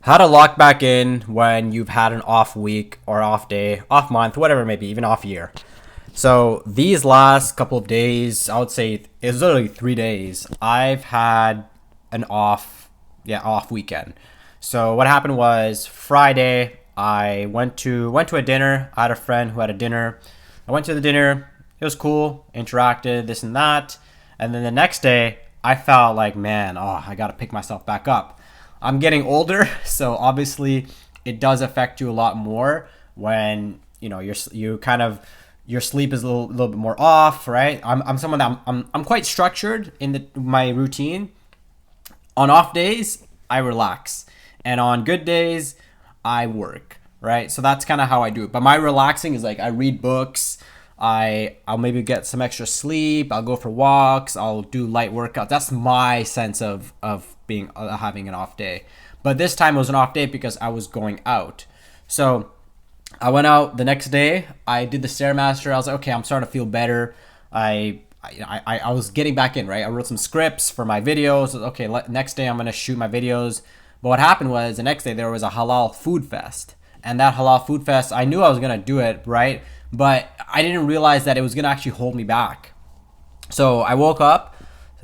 How to lock back in when you've had an off week or off day, off month, whatever it may be, even off year. So these last couple of days, I would say it's literally 3 days. I've had an off weekend. So what happened was Friday, I went to a dinner. I had a friend who had a dinner. I went to the dinner. It was cool, interacted, this and that. And then the next day, I felt like, man, I got to pick myself back up. I'm getting older, so obviously it does affect you a lot more when your sleep is a little bit more off, right? I'm someone that I'm quite structured in my routine. On off days, I relax, and on good days, I work, right? So that's kind of how I do it. But my relaxing is like I read books. I'll maybe get some extra sleep. I'll go for walks. I'll do light workouts. That's my sense of being having an off day. But this time it was an off day because I was going out. So I went out the next day. I did the Stairmaster. I was like, okay, I'm starting to feel better. I was getting back in, right? I wrote some scripts for my videos. Okay, next day I'm gonna shoot my videos. But what happened was the next day there was a halal food fest, and that halal food fest, I knew I was gonna do it, right? But I didn't realize that it was gonna actually hold me back. So I woke up,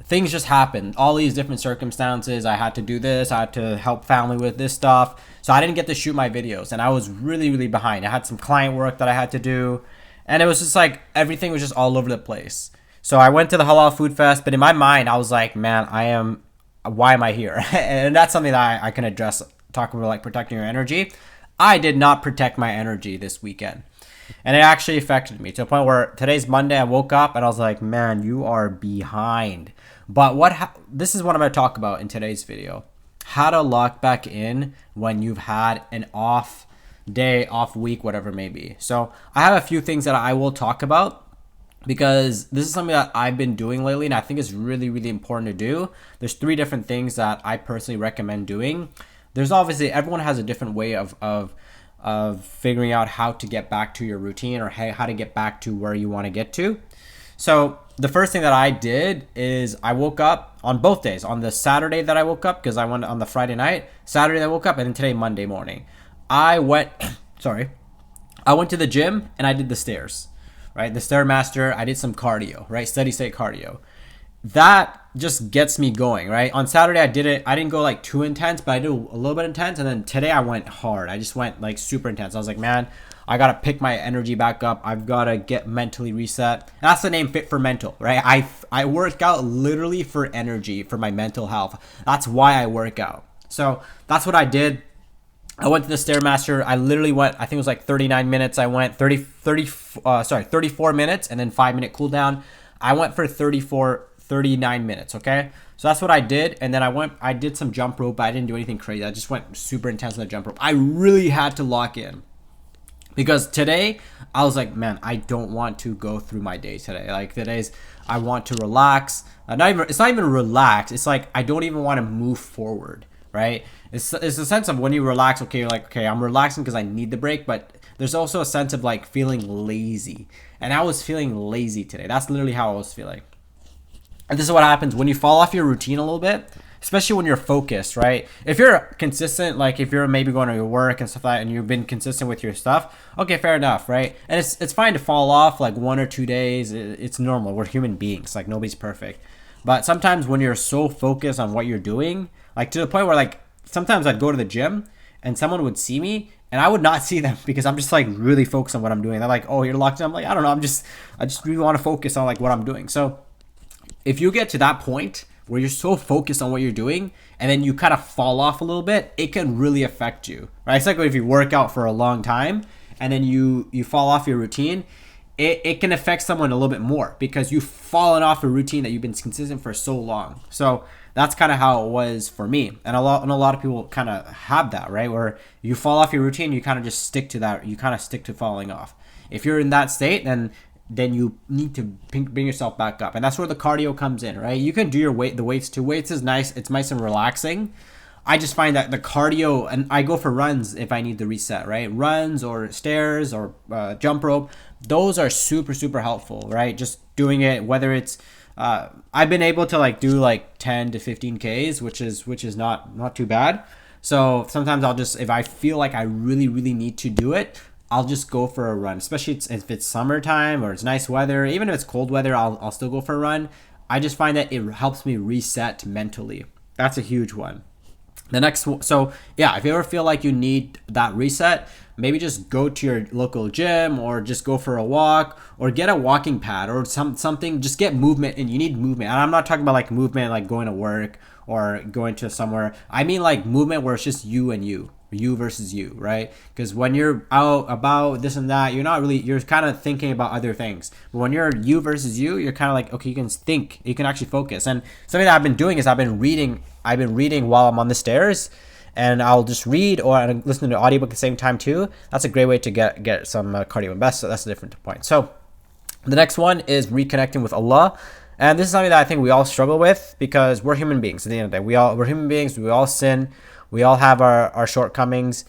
things just happened. All these different circumstances. I had to do this. I had to help family with this stuff. So I didn't get to shoot my videos, and I was really, really behind. I had some client work that I had to do, and it was just like everything was just all over the place. So I went to the Halal Food Fest, but in my mind, I was like, man, why am I here? And that's something that I can address, talking about like protecting your energy. I did not protect my energy this weekend. And it actually affected me to a point where today's Monday. I woke up and I was like, man, you are behind. But this is what I'm going to talk about in today's video. How to lock back in when you've had an off day, off week, whatever it may be. So I have a few things that I will talk about because this is something that I've been doing lately and I think is really, really important to do. There's 3 different things that I personally recommend doing. There's obviously, everyone has a different way of figuring out how to get back to your routine or how to get back to where you want to get to. So the first thing that I did is I woke up on both days. On the Saturday that I woke up, because I went on the Friday night, Saturday I woke up, and then today, Monday morning, I went to the gym and I did the stairs, right? The Stairmaster. I did some cardio, right? Steady state cardio. That just gets me going, right? On Saturday I did it. I didn't go like too intense, but I did a little bit intense. And then today I went hard. I just went like super intense. I was like, man, I got to pick my energy back up. I've got to get mentally reset. And that's the name, Fit for Mental, right? I work out literally for energy, for my mental health. That's why I work out. So that's what I did. I went to the Stairmaster. I literally went, I think it was like 39 minutes. I went 34 minutes and then 5-minute cool down. I went for 39 minutes, okay? So that's what I did. And then I did some jump rope, but I didn't do anything crazy. I just went super intense on the jump rope. I really had to lock in because today I was like, man, I don't want to go through my day today. Like I want to relax. It's not even relax. It's like, I don't even want to move forward, right? It's a sense of when you relax, okay, you're like, okay, I'm relaxing because I need the break, but there's also a sense of like feeling lazy. And I was feeling lazy today. That's literally how I was feeling. And this is what happens when you fall off your routine a little bit, especially when you're focused, right? If you're consistent, like if you're maybe going to your work and stuff like that, and you've been consistent with your stuff, okay, fair enough, right? And it's fine to fall off like 1 or 2 days. It's normal. We're human beings. Like nobody's perfect. But sometimes when you're so focused on what you're doing, like to the point where like sometimes I'd go to the gym and someone would see me and I would not see them because I'm just like really focused on what I'm doing. They're like, oh, you're locked in. I'm like, I don't know. I just really want to focus on like what I'm doing. So if you get to that point where you're so focused on what you're doing and then you kind of fall off a little bit, it can really affect you, right? It's like if you work out for a long time and then you fall off your routine, it can affect someone a little bit more because you've fallen off a routine that you've been consistent for so long. So that's kind of how it was for me. And a lot of people kind of have that, right? Where you fall off your routine, you kind of just stick to that. You kind of stick to falling off. If you're in that state, then you need to bring yourself back up. And that's where the cardio comes in, right? You can do the weights too. Weights is nice. It's nice and relaxing. I just find that the cardio, and I go for runs if I need the reset, right? Runs or stairs or jump rope. Those are super, super helpful, right? Just doing it, whether it's, I've been able to like do like 10 to 15 Ks, which is not too bad. So sometimes I'll just, if I feel like I really, really need to do it, I'll just go for a run, especially if it's summertime or it's nice weather. Even if it's cold weather, I'll still go for a run. I just find that it helps me reset mentally. That's a huge one. The next, so yeah, if you ever feel like you need that reset, maybe just go to your local gym or just go for a walk or get a walking pad or something. Just get movement, and you need movement. And I'm not talking about like movement like going to work or going to somewhere. I mean like movement where it's just you and you versus you, right? Because when you're out about this and that, you're kind of thinking about other things. But when you're you versus you, you're kind of like, okay, you can think, you can actually focus. And something that I've been doing is I've been reading while I'm on the stairs, and I'll just read or listen to an audiobook at the same time too. That's a great way to get some cardio and best. So that's a different point. So the next one is reconnecting with Allah. And this is something that I think we all struggle with because we're human beings at the end of the day. We're human beings. We all sin. We all have our shortcomings.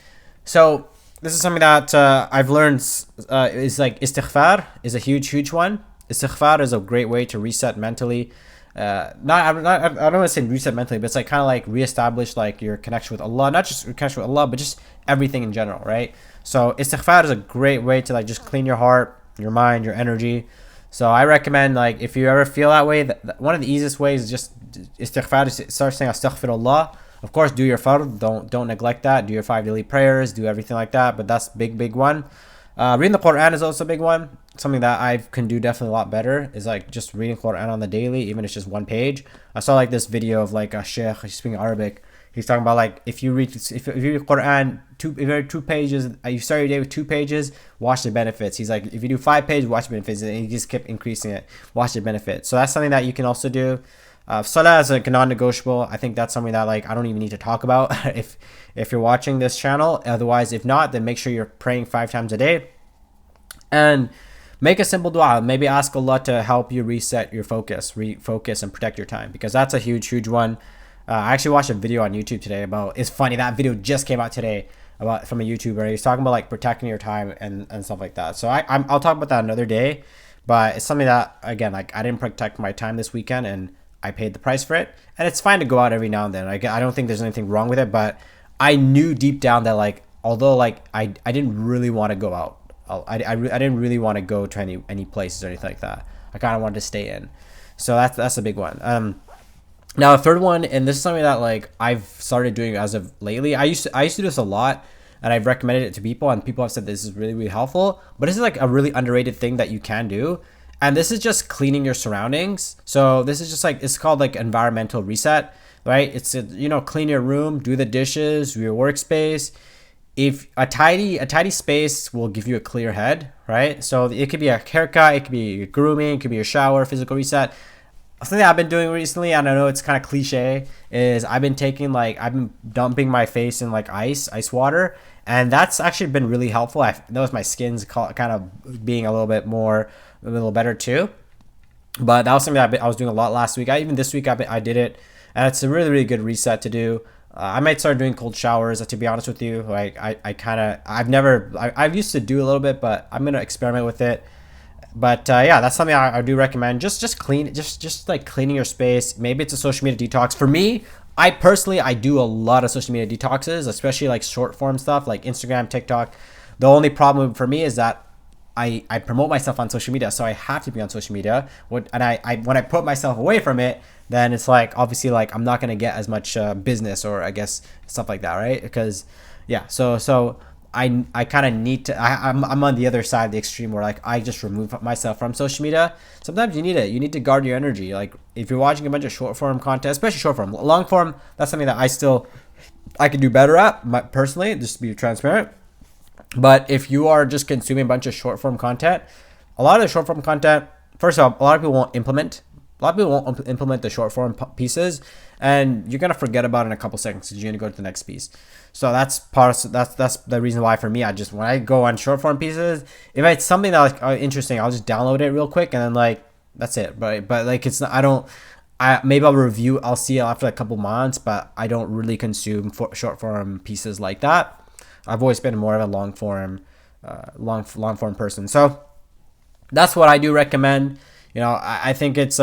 So this is something that I've learned is like istighfar is a huge one. Istighfar is a great way to reset mentally. I don't want to say reset mentally, but it's like kind of like reestablish like your connection with Allah, not just your connection with Allah, but just everything in general, right? So istighfar is a great way to like just clean your heart, your mind, your energy. So I recommend, like, if you ever feel that way, one of the easiest ways is just istighfar, is start saying astaghfirullah. Of course, do your fard, don't neglect that. Do your 5 daily prayers, do everything like that. But that's big one. Reading the Quran is also a big one. Something that I can do definitely a lot better is like just reading Quran on the daily, even if it's just one page. I saw like this video of like a sheikh, he's speaking Arabic. He's talking about like if you read Quran if you read 2 pages, you start your day with 2 pages, watch the benefits. He's like, if you do 5 pages, watch the benefits, and he just kept increasing it, watch the benefits. So that's something that you can also do. Salah is like non-negotiable. I think that's something that like I don't even need to talk about if you're watching this channel. Otherwise, if not, then make sure you're praying 5 times a day, and make a simple dua. Maybe ask Allah to help you reset your focus, refocus, and protect your time, because that's a huge one. I actually watched a video on YouTube today about. It's funny, that video just came out today about from a YouTuber. He's talking about like protecting your time and stuff like that. So I'll talk about that another day. But it's something that, again, like I didn't protect my time this weekend, and I paid the price for it. And it's fine to go out every now and then. Like, I don't think there's anything wrong with it, but I knew deep down that like, although like I didn't really want to go out. I didn't really want to go to any places or anything like that. I kind of wanted to stay in. So that's a big one. Now the third one, and this is something that like I've started doing as of lately. I used to do this a lot, and I've recommended it to people, and people have said this is really helpful. But this is like a really underrated thing that you can do, and this is just cleaning your surroundings. So this is just like, it's called like environmental reset, right? It's clean your room, do the dishes, your workspace. If a tidy space will give you a clear head, right? So it could be a haircut, it could be your grooming, it could be your shower, physical reset. Something that I've been doing recently, and I know it's kind of cliche, is I've been dumping my face in like ice water, and that's actually been really helpful. I noticed my skin's kind of being a little better too. But that was something that I was doing a lot last week. Even this week I did it, and it's a really good reset to do. I might start doing cold showers, to be honest with you. Like I've used to do a little bit, but I'm gonna experiment with it. But yeah, that's something I do recommend. Just clean, just like cleaning your space. Maybe it's a social media detox. For me, I personally do a lot of social media detoxes, especially like short form stuff like Instagram, TikTok. The only problem for me is that I promote myself on social media, so I have to be on social media. When I put myself away from it, then it's like obviously like I'm not gonna get as much business, or I guess stuff like that, right? Because yeah, so I kind of need to. I'm on the other side of the extreme where like I just remove myself from social media. Sometimes you need it. You need to guard your energy. Like if you're watching a bunch of short form content, especially short form, long form, that's something that I can do better at personally, just to be transparent. But if you are just consuming a bunch of short form content, a lot of the short form content, first of all, a lot of people won't implement. A lot of people won't implement the short form pieces, and you're gonna forget about it in a couple seconds because you're gonna go to the next piece. So that's the reason why for me, when I go on short form pieces, if it's something that's like, interesting, I'll just download it real quick, and then like that's it. But like it's not, maybe I'll see it after a couple months, but I don't really consume short form pieces like that. I've always been more of a long form person. So that's what I do recommend. I think it's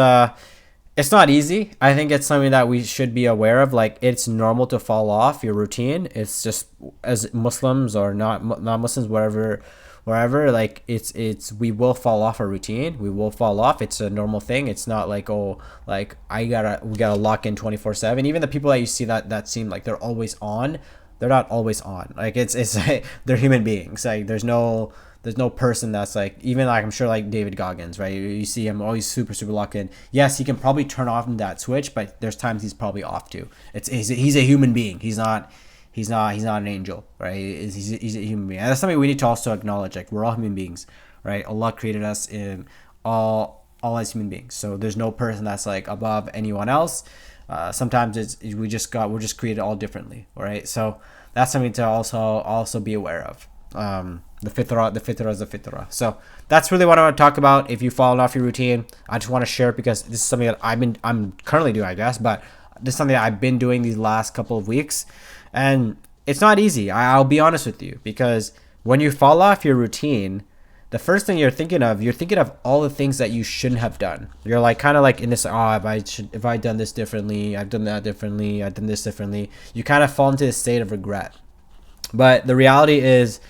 It's not easy. I think it's something that we should be aware of. Like, it's normal to fall off your routine. It's just, as Muslims or not Muslims, wherever, like, it's we will fall off our routine. We will fall off. It's a normal thing. It's not like, oh, like we gotta lock in 24/7. Even the people that you see that seem like they're always on, they're not always on. Like, it's like, they're human beings. Like, there's no person that's like, even like, I'm sure like David Goggins, right? You see him always super locked in. Yes, he can probably turn off that switch, but there's times he's probably off too. He's a human being. He's not an angel, right? He's a human being. And that's something we need to also acknowledge. Like, we're all human beings, right? Allah created us in all as human beings. So there's no person that's like above anyone else. Sometimes we're just created all differently, right? So that's something to also be aware of. The fitrah is the fitrah. So that's really what I want to talk about. If you've fallen off your routine, I just want to share it because this is something that I'm currently doing, I guess, but this is something that I've been doing these last couple of weeks, and it's not easy. I'll be honest with you, because when you fall off your routine, the first thing you're thinking of all the things that you shouldn't have done. You're like, kind of like in this, if I done this differently, I've done that differently, I've done this differently. You kind of fall into a state of regret. But the reality is,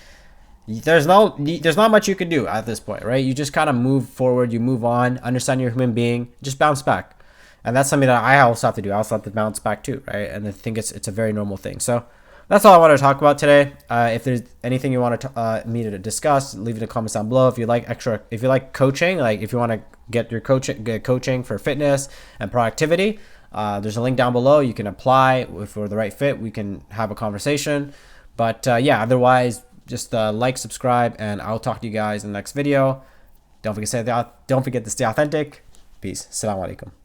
there's not much you can do at this point, right? You just kind of move forward, you move on, understand you're a human being, just bounce back. And that's something that I also have to do. I also have to bounce back too, right? And I think it's a very normal thing. So that's all I want to talk about today. If there's anything you want me to discuss, leave it in the comments down below. If you like coaching, like if you want to get coaching for fitness and productivity, there's a link down below. You can apply. If we're the right fit, we can have a conversation. But yeah, otherwise, just like, subscribe, and I'll talk to you guys in the next video. Don't forget to stay authentic. Peace. Assalamu alaikum.